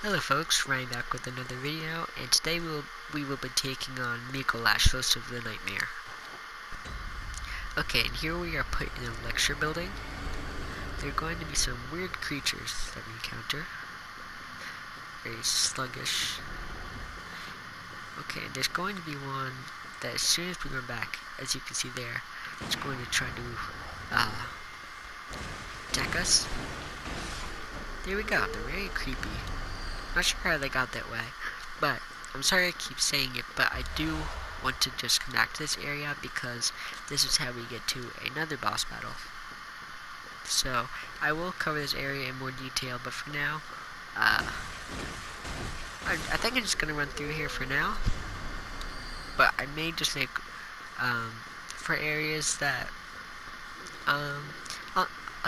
Hello folks, Ryan back with another video, and today we will be taking on Micolash, host of the Nightmare. Okay, and here we are put in a lecture building. There are going to be some weird creatures that we encounter. Very sluggish. Okay, and there's going to be one that as soon as we run back, as you can see there, it's going to try to attack us. There we go, they're very creepy. Not sure how they got that way, but I'm sorry I keep saying it, but I do want to just come back to this area because this is how we get to another boss battle. So I will cover this area in more detail, but for now, I think I'm just gonna run through here for now. But I may just make for areas that I'll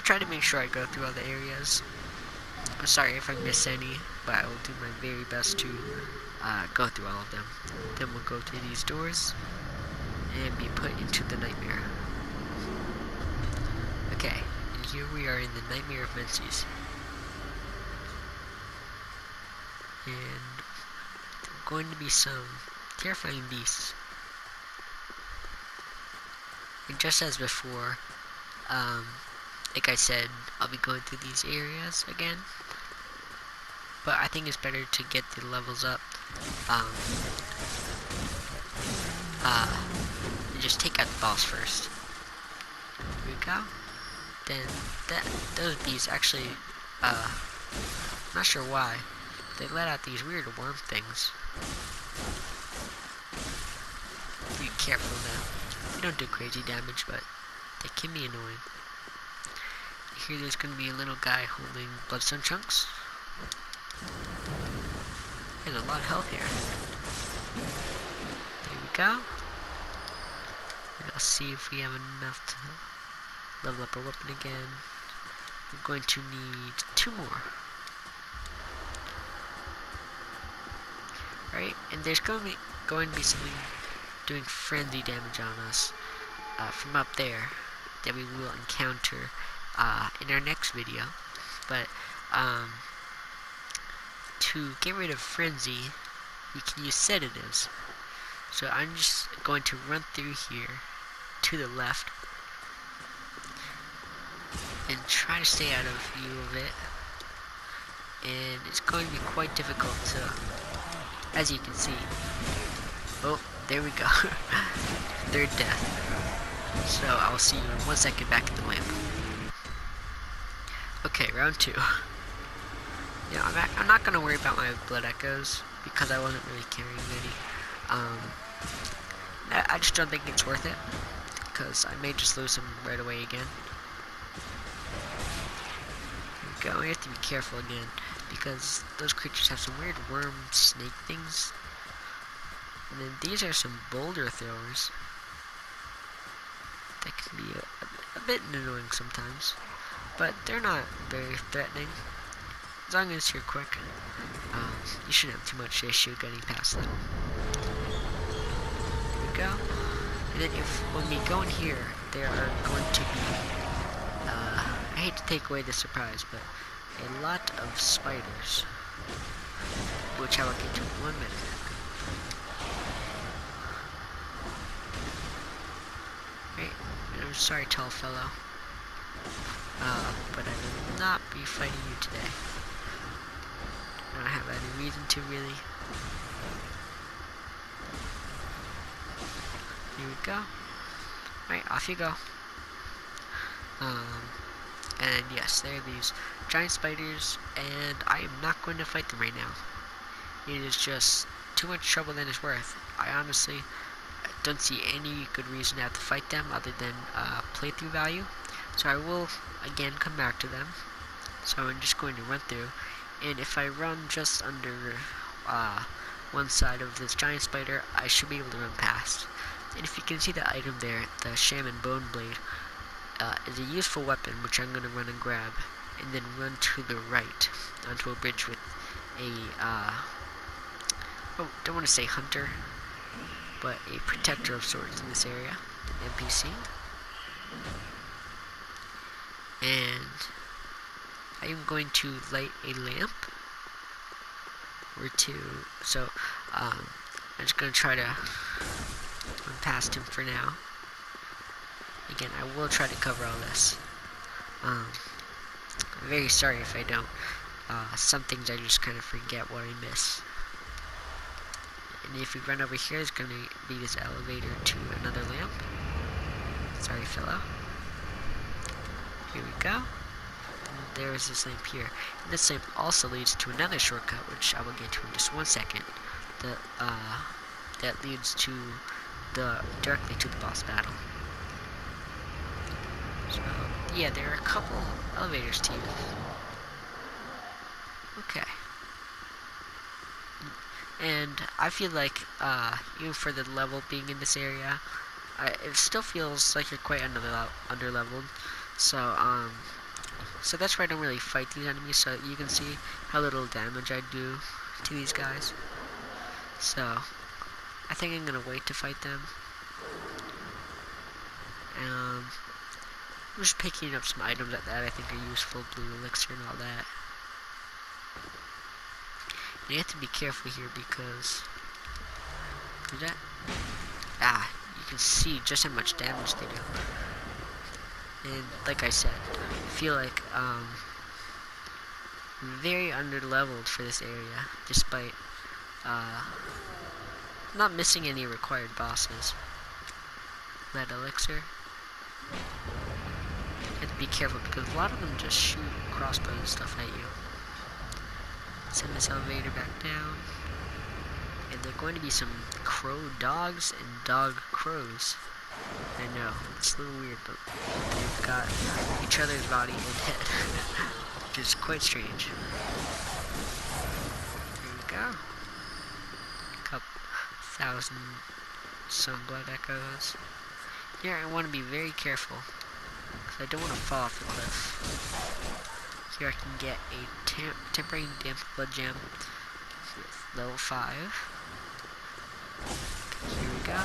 try to make sure I go through all the areas. I'm sorry if I miss any, but I will do my very best to go through all of them. Then we'll go through these doors and be put into the nightmare. Okay, and here we are in the Nightmare of Menzies. And there are going to be some terrifying beasts. And just as before, like I said, I'll be going through these areas again. But I think it's better to get the levels up, and just take out the boss first. Here we go. Then those beasts actually, not sure why, they let out these weird worm things. Be careful though. They don't do crazy damage, but they can be annoying. Here there's going to be a little guy holding bloodstone chunks. And a lot of health here. There we go. And I'll see if we have enough to level up our weapon again. We're going to need 2 more. Right, and there's going to be something doing frenzy damage on us from up there that we will encounter in our next video. But to get rid of frenzy, we can use sedatives. So I'm just going to run through here to the left and try to stay out of view of it. And it's going to be quite difficult to, as you can see. Oh, there we go. Third death. So I'll see you in 1 second back at the lamp. Okay, round 2. Yeah, I'm not gonna worry about my blood echoes because I wasn't really carrying any. I just don't think it's worth it because I may just lose them right away again. Here we go. We have to be careful again because those creatures have some weird worm snake things. And then these are some boulder throwers that can be a bit annoying sometimes, but they're not very threatening. As long as you're quick, you shouldn't have too much issue getting past them. There we go. And then when we go in here, there are going to be, I hate to take away the surprise, but a lot of spiders, which I will get to in 1 minute. Right, and I'm sorry, tall fellow, but I will not be fighting you today. I don't have any reason to really. Here we go. Alright, off you go. And yes, there are these giant spiders, and I am not going to fight them right now. It is just too much trouble than it's worth. I honestly don't see any good reason to have to fight them other than playthrough value. So I will again come back to them. So I'm just going to run through. And if I run just under one side of this giant spider, I should be able to run past. And if you can see the item there, the Shaman Bone Blade, is a useful weapon which I'm going to run and grab, and then run to the right onto a bridge with a, don't want to say hunter, but a protector of sorts in this area, an NPC. And I am going to light a lamp or two. So I'm just gonna try to run past him for now. Again, I will try to cover all this. I'm very sorry if I don't. Some things I just kind of forget what I miss. And if we run over here, there's going to be this elevator to another lamp. Sorry, fellow. Here we go. And there is this lamp here. And this lamp also leads to another shortcut, which I will get to in just 1 second. That leads to directly to the boss battle. So, yeah, there are a couple elevators to use. Okay. And I feel like, even for the level being in this area, it still feels like you're quite underleveled. So that's why I don't really fight these enemies, so you can see how little damage I do to these guys. So, I think I'm gonna wait to fight them. I'm just picking up some items that I think are useful, blue elixir and all that. You have to be careful here because you can see just how much damage they do. And like I said, I feel like very underleveled for this area, despite not missing any required bosses. That elixir. You have to be careful because a lot of them just shoot crossbows and stuff at you. Send this elevator back down. And there are going to be some crow dogs and dog crows. I know, it's a little weird, but they've got each other's body and head, which is quite strange. There we go. Couple thousand sunblood echoes. Here I want to be very careful, because I don't want to fall off the cliff. Here I can get a temporary damp blood gem with level 5. Here we go.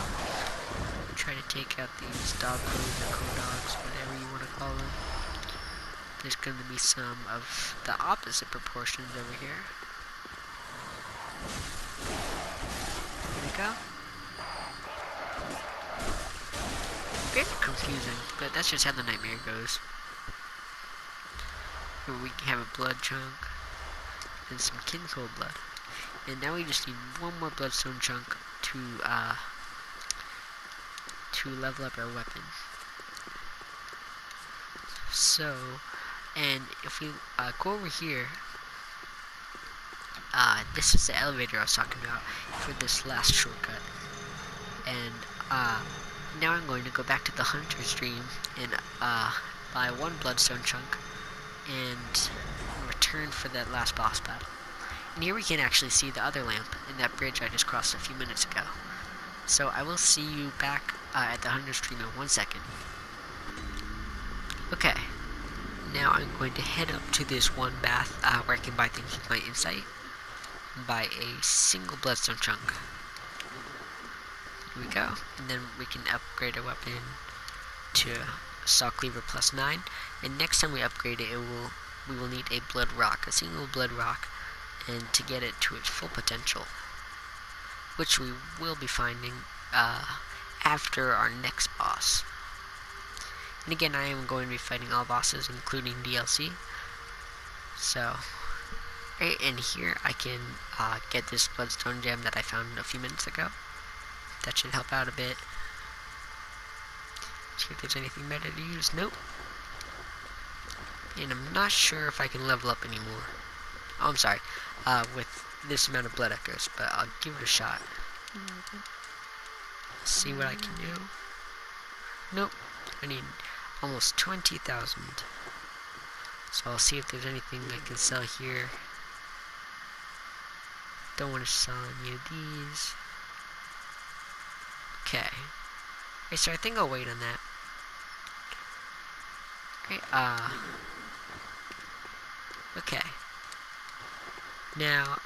Try to take out these dog crows or crow dogs, whatever you want to call them. There's going to be some of the opposite proportions over here. Here we go. Very confusing, but that's just how the nightmare goes. Here we have a blood chunk and some kincold blood. And now we just need one more bloodstone chunk to level up our weapon. So, and if we go over here, this is the elevator I was talking about for this last shortcut. And now I'm going to go back to the Hunter's Dream and buy one bloodstone chunk and return for that last boss battle. And here we can actually see the other lamp in that bridge I just crossed a few minutes ago. So I will see you back at the Hunter's Dream in 1 second. Okay, now I'm going to head up to this one bath where I can buy things with my insight. Buy a single bloodstone chunk. Here we go, and then we can upgrade our weapon to Saw Cleaver plus 9. And next time we upgrade it, we will need a blood rock, a single blood rock, and to get it to its full potential, which we will be finding after our next boss. And again, I am going to be fighting all bosses, including DLC. So, right in here, I can get this bloodstone gem that I found a few minutes ago. That should help out a bit. See if there's anything better to use. Nope. And I'm not sure if I can level up anymore. Oh, I'm sorry. With this amount of blood echoes, but I'll give it a shot. See what I can do. Nope. I need almost 20,000. So I'll see if there's anything I can sell here. Don't want to sell any of these. Okay. Okay, so I think I'll wait on that. Okay, okay. Now,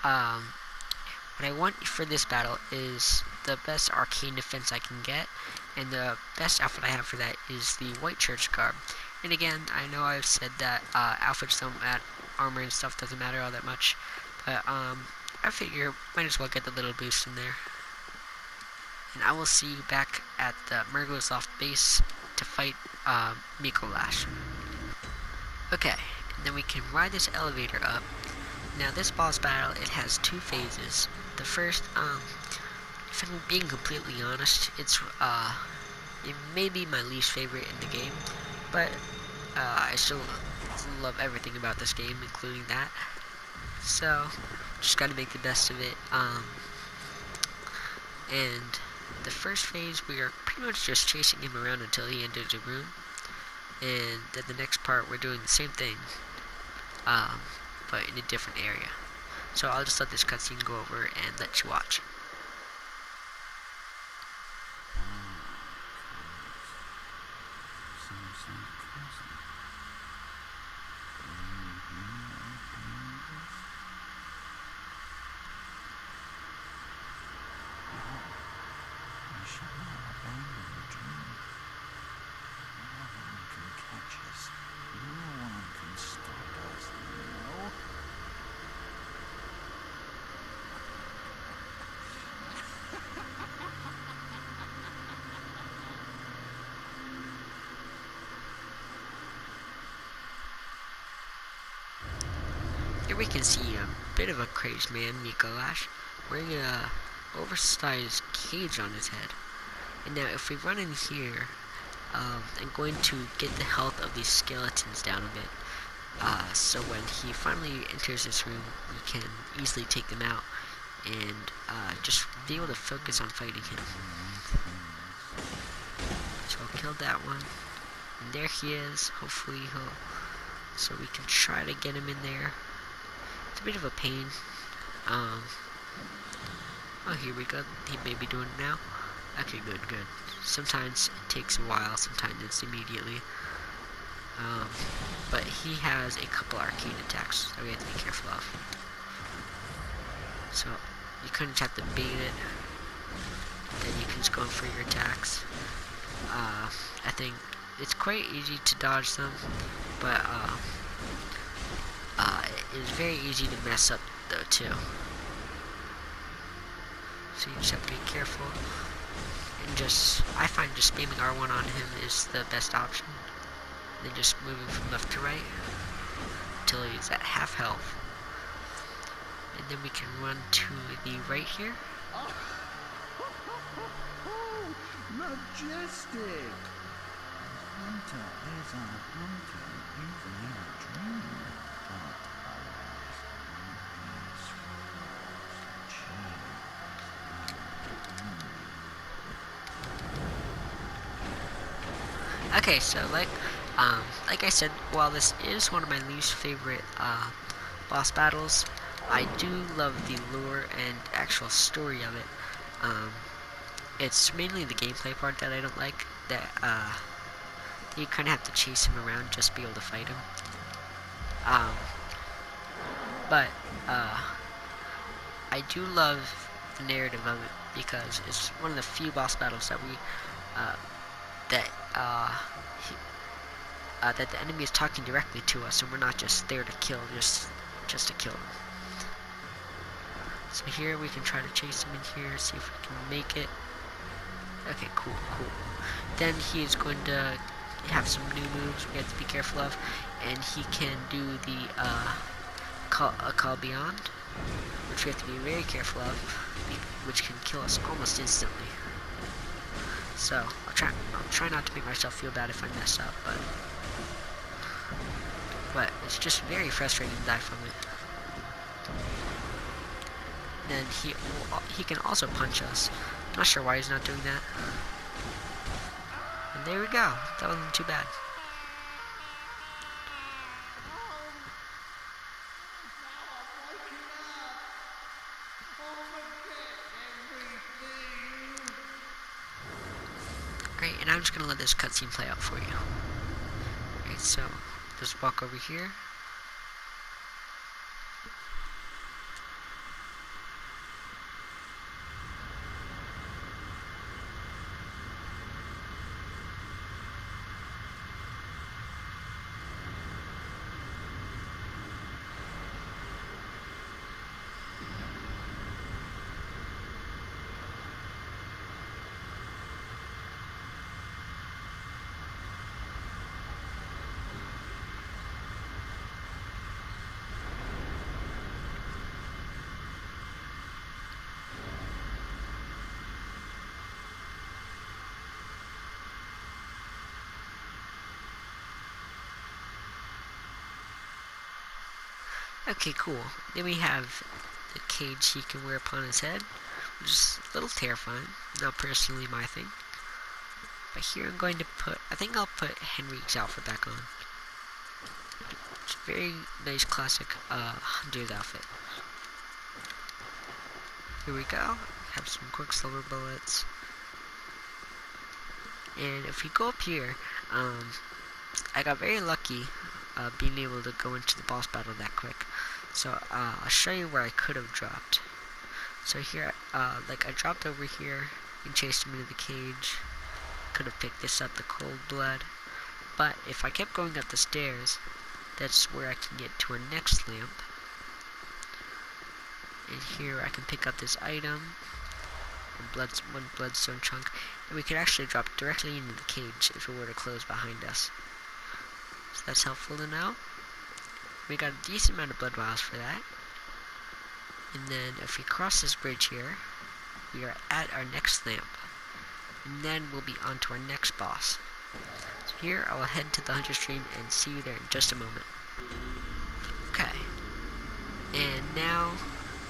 what I want for this battle is the best arcane defense I can get, and the best outfit I have for that is the white church garb. And again, I know I've said that outfits don't matter, armor and stuff doesn't matter all that much, but I figure might as well get the little boost in there. And I will see you back at the Mergo's loft base to fight Micolash. Okay, and then we can ride this elevator up. Now this boss battle, it has two phases. The first, if I'm being completely honest, it may be my least favorite in the game, but I still love everything about this game, including that. So, just gotta make the best of it. And the first phase, we are pretty much just chasing him around until he enters a room. And then the next part, we're doing the same thing, but in a different area. So I'll just let this cutscene go over and let you watch. Here we can see a bit of a crazed man, Micolash, wearing a oversized cage on his head. And now if we run in here, I'm going to get the health of these skeletons down a bit. So when he finally enters this room, we can easily take them out and just be able to focus on fighting him. So I'll kill that one. And there he is. Hopefully so we can try to get him in there. It's a bit of a pain. Oh, here we go. He may be doing it now. Okay, good. Sometimes it takes a while, sometimes it's immediately. But he has a couple arcane attacks that we have to be careful of. So, you kind of have to bait it. Then you can just go in for your attacks. I think it's quite easy to dodge them, but it is very easy to mess up though too. So you just have to be careful. And I find just spamming R1 on him is the best option. And then just moving from left to right until he's at half health. And then we can run to the right here. Majestic! Hunter is a hunter, even in a dream. Okay, so like I said, while this is one of my least favorite boss battles, I do love the lore and actual story of it. It's mainly the gameplay part that I don't like. That you kind of have to chase him around just to be able to fight him. But I do love the narrative of it because it's one of the few boss battles that that the enemy is talking directly to us, and we're not just there to kill, just to kill him. So here we can try to chase him in here, see if we can make it. Okay, cool. Then he is going to have some new moves we have to be careful of, and he can do the call beyond, which we have to be very careful of, which can kill us almost instantly. So I'll try not to make myself feel bad if I mess up, but it's just very frustrating to die from it. Then he can also punch us. Not sure why he's not doing that. And there we go. That wasn't too bad. Alright, and I'm just gonna let this cutscene play out for you. Alright, so just walk over here. Okay, cool. Then we have the cage he can wear upon his head, which is a little terrifying. Not personally my thing. But here I'm going to I think I'll put Henry's outfit back on. It's a very nice classic hunter's outfit. Here we go. Have some quicksilver bullets. And if we go up here, I got very lucky being able to go into the boss battle that quick. So I'll show you where I could have dropped. So here, like I dropped over here and chased him into the cage. Could have picked this up, the cold blood. But if I kept going up the stairs, that's where I can get to our next lamp. And here I can pick up this item, one bloodstone chunk, and we could actually drop directly into the cage if it were to close behind us. So that's helpful to know. We got a decent amount of blood vials for that. And then if we cross this bridge here, we are at our next lamp. And then we'll be on to our next boss. So here I will head to the hunter stream and see you there in just a moment. Okay. And now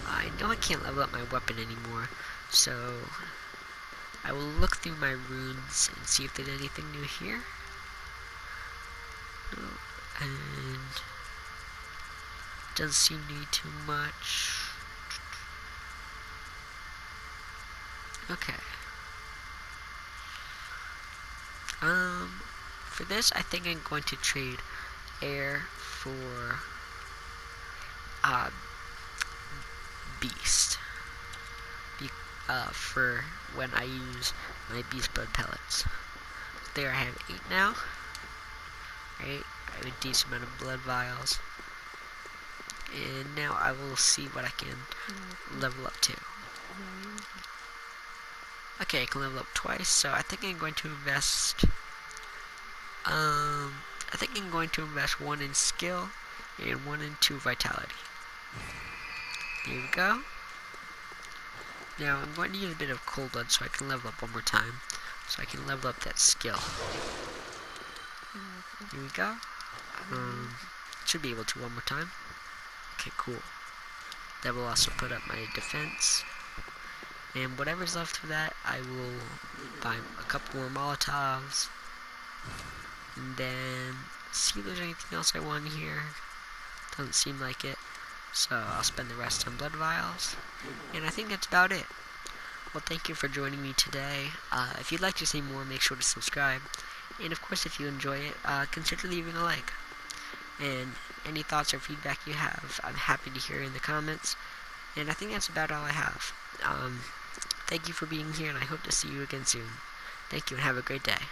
I know I can't level up my weapon anymore, so I will look through my runes and see if there's anything new here. No, and doesn't seem to be too much. Okay. For this, I think I'm going to trade air for beast. For when I use my beast blood pellets. There I have 8 now. Right, I have a decent amount of blood vials. And now I will see what I can level up to. Okay, I can level up twice, so I think I'm going to invest one in skill and one into vitality. There we go. Now I'm going to use a bit of cold blood so I can level up one more time. So I can level up that skill. Here we go. Should be able to one more time. Okay, cool. That will also put up my defense. And whatever's left for that, I will buy a couple more Molotovs. And then see if there's anything else I want here. Doesn't seem like it. So I'll spend the rest on blood vials. And I think that's about it. Well, thank you for joining me today. If you'd like to see more, make sure to subscribe. And of course, if you enjoy it, consider leaving a like. And any thoughts or feedback you have, I'm happy to hear in the comments. And I think that's about all I have. Thank you for being here, and I hope to see you again soon. Thank you, and have a great day.